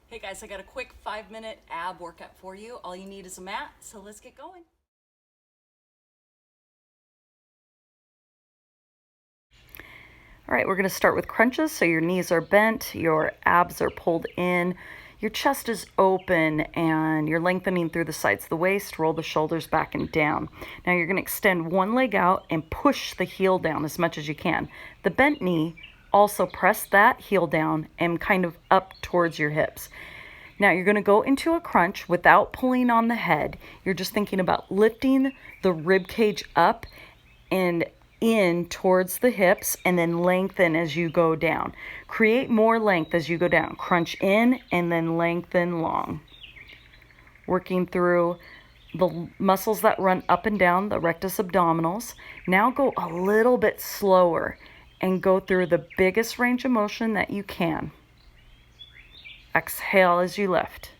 Hey guys, I got a quick 5-minute ab workout for you. All you need is a mat, so let's get going. All right, we're going to start with crunches. So your knees are bent, your abs are pulled in, your chest is open, and you're lengthening through the sides of the waist. Roll the shoulders back and down. Now you're going to extend one leg out and push the heel down as much as you can. The bent knee, also press that heel down and kind of up towards your hips. Now you're going to go into a crunch without pulling on the head. You're just thinking about lifting the rib cage up and in towards the hips and then lengthen as you go down. Create more length as you go down. Crunch in and then lengthen long. Working through the muscles that run up and down, the rectus abdominals. Now go a little bit slower and go through the biggest range of motion that you can. Exhale as you lift.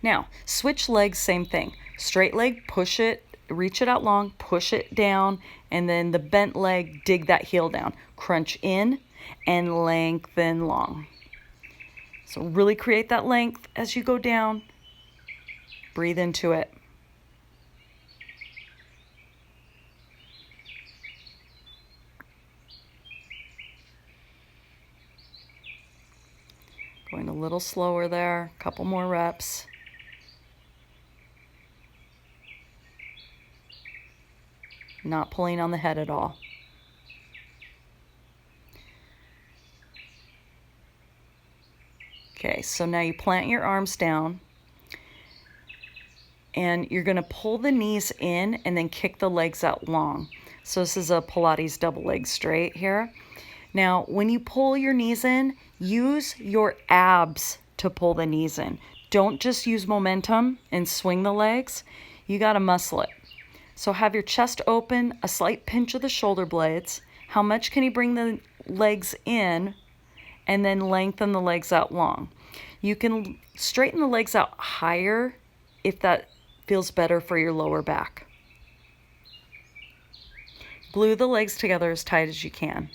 Now, switch legs, same thing. Straight leg, push it, reach it out long, push it down, and then the bent leg, dig that heel down. Crunch in and lengthen long. So really create that length as you go down. Breathe into it. Going a little slower there, a couple more reps. Not pulling on the head at all. Okay, so now you plant your arms down and you're going to pull the knees in and then kick the legs out long. So this is a Pilates double leg straight here. Now, when you pull your knees in, use your abs to pull the knees in. Don't just use momentum and swing the legs. You got to muscle it. So have your chest open, a slight pinch of the shoulder blades. How much can you bring the legs in and then lengthen the legs out long? You can straighten the legs out higher if that feels better for your lower back. Glue the legs together as tight as you can.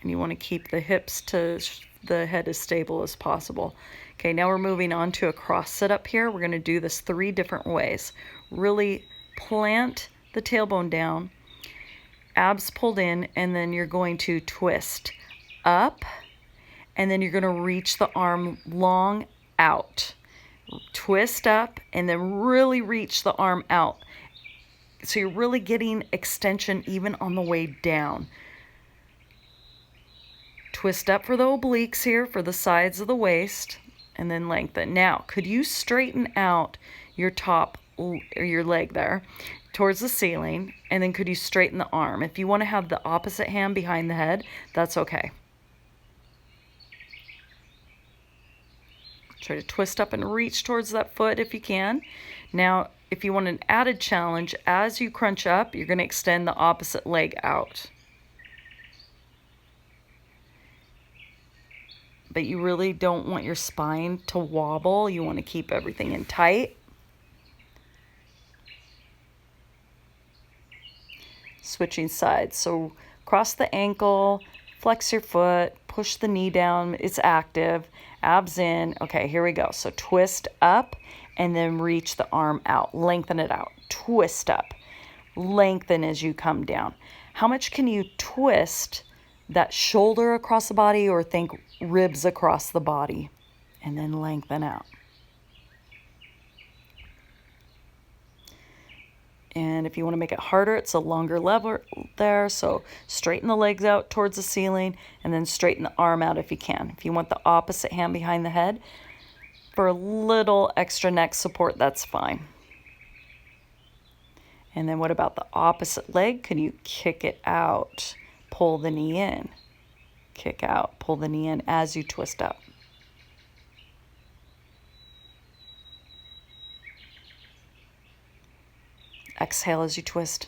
And you want to keep the hips to the head as stable as possible. Okay, now we're moving on to a cross sit up here. We're going to do this 3 different ways. Really plant the tailbone down, abs pulled in, and then you're going to twist up, and then you're going to reach the arm long out. Twist up, and then really reach the arm out. So you're really getting extension even on the way down. Twist up for the obliques here, for the sides of the waist, and then lengthen. Now, could you straighten out your top, or your leg there, towards the ceiling, and then could you straighten the arm? If you want to have the opposite hand behind the head, that's okay. Try to twist up and reach towards that foot if you can. Now, if you want an added challenge, as you crunch up, you're going to extend the opposite leg out. But you really don't want your spine to wobble. You want to keep everything in tight. Switching sides. So cross the ankle, flex your foot, push the knee down. It's active. Abs in. Okay, here we go. So twist up and then reach the arm out. Lengthen it out. Twist up. Lengthen as you come down. How much can you twist that shoulder across the body, or think ribs across the body, and then lengthen out? And if you want to make it harder, it's a longer lever there. So straighten the legs out towards the ceiling and then straighten the arm out if you can. If you want the opposite hand behind the head for a little extra neck support, that's fine. And then what about the opposite leg? Can you kick it out? Pull the knee in. Kick out. Pull the knee in as you twist up. Exhale as you twist.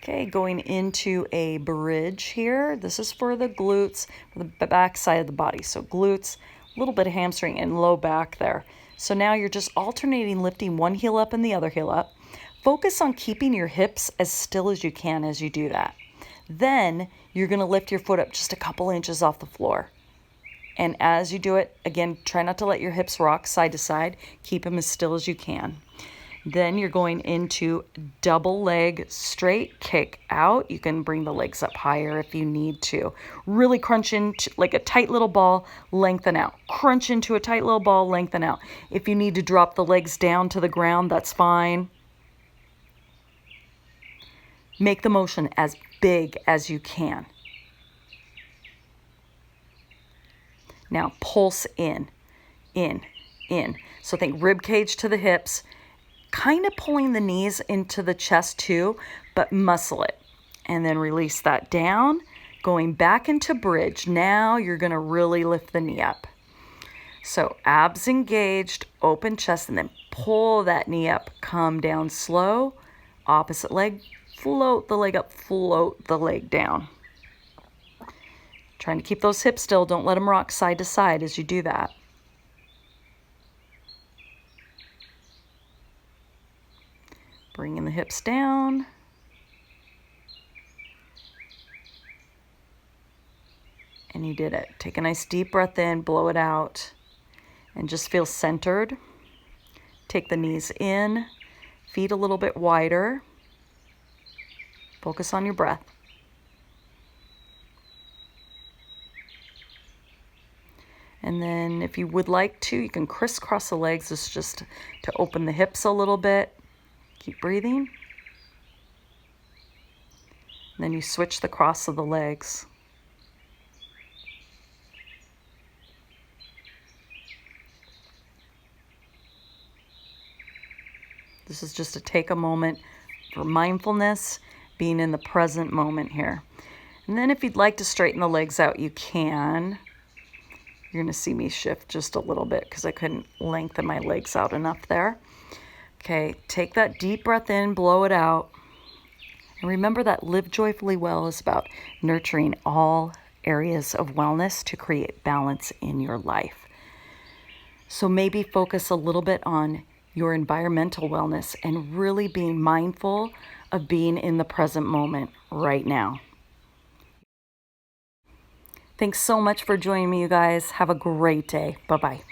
Okay, going into a bridge here. This is for the glutes, for the back side of the body. So glutes, a little bit of hamstring and low back there. So now you're just alternating lifting one heel up and the other heel up. focus on keeping your hips as still as you can as you do that. Then you're going to lift your foot up just a couple inches off the floor. And as you do it, again, try not to let your hips rock side to side. Keep them as still as you can. Then you're going into double leg straight kick out. You can bring the legs up higher if you need to. Really crunch into like a tight little ball, lengthen out. Crunch into a tight little ball, lengthen out. If you need to drop the legs down to the ground, that's fine. Make the motion as big as you can. Now pulse in. So think rib cage to the hips, kind of pulling the knees into the chest too, but muscle it. And then release that down, going back into bridge. Now you're going to really lift the knee up. So abs engaged, open chest, and then pull that knee up. Come down slow. Opposite leg, float the leg up, float the leg down. Trying to keep those hips still. Don't let them rock side to side as you do that. Bringing the hips down. And you did it. Take a nice deep breath in, blow it out, and just feel centered. Take the knees in, feet a little bit wider. Focus on your breath. And then if you would like to, you can crisscross the legs. This is just to open the hips a little bit. Keep breathing. And then you switch the cross of the legs. This is just to take a moment for mindfulness, being in the present moment here. And then if you'd like to straighten the legs out, you can. You're going to see me shift just a little bit because I couldn't lengthen my legs out enough there. Okay, take that deep breath in, blow it out. And remember that Live Joyfully Well is about nurturing all areas of wellness to create balance in your life. So maybe focus a little bit on your environmental wellness and really being mindful of being in the present moment right now. Thanks so much for joining me, you guys. Have a great day. Bye-bye.